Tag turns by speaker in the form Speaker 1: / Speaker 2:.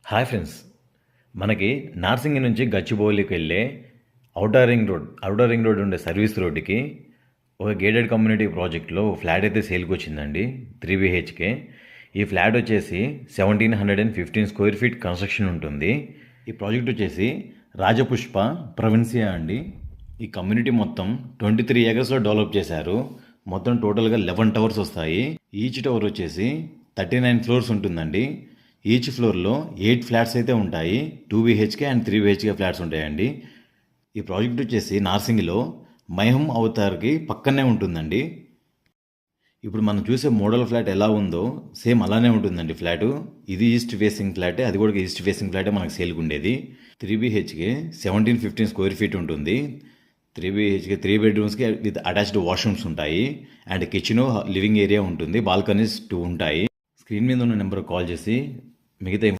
Speaker 1: Hi friends, మనకి నార్సింగి నుంచి గచ్చిబౌలికి వెళ్ళే ఔటర్ రింగ్ రోడ్ ఉండే సర్వీస్ రోడ్డుకి ఒక గేటెడ్ కమ్యూనిటీ ప్రాజెక్ట్లో ఫ్లాట్ అయితే సేల్కి వచ్చిందండి. 3 BHK. ఈ ఫ్లాట్ వచ్చేసి 1715 స్క్వేర్ ఫీట్ కన్స్ట్రక్షన్ ఉంటుంది. ఈ ప్రాజెక్ట్ వచ్చేసి రాజపుష్ప ప్రవిన్సియా అండి. ఈ కమ్యూనిటీ మొత్తం 23 ఏకర్స్లో డెవలప్ చేశారు. మొత్తం టోటల్గా 11 టవర్స్ వస్తాయి. ఈచ్ టవర్ వచ్చేసి 39 ఫ్లోర్స్ ఉంటుందండి. ఈచ్ ఫ్లోర్లో 8 ఫ్లాట్స్ అయితే ఉంటాయి. 2 BHK అండ్ 3 BHK ఫ్లాట్స్ ఉంటాయండి. ఈ ప్రాజెక్ట్ వచ్చేసి నార్సింగిలో మైహం అవతార్కి పక్కనే ఉంటుందండి. ఇప్పుడు మనం చూసే మోడల్ ఫ్లాట్ ఎలా ఉందో సేమ్ అలానే ఉంటుందండి ఫ్లాటు. ఇది ఈస్ట్ ఫేసింగ్ ఫ్లాటే, అది కూడా ఈస్ట్ ఫేసింగ్ ఫ్లాటే మనకు సేల్కి ఉండేది. 3 BHK 1715 స్క్వేర్ ఫీట్ ఉంటుంది. 3 BHK 3 బెడ్రూమ్స్కి విత్ అటాచ్డ్ వాష్రూమ్స్ ఉంటాయి. అండ్ కిచెన్, లివింగ్ ఏరియా ఉంటుంది. బాల్కనీస్ 2 ఉంటాయి. స్క్రీన్ మీద ఉన్న నెంబర్ కాల్ చేసి మిగతా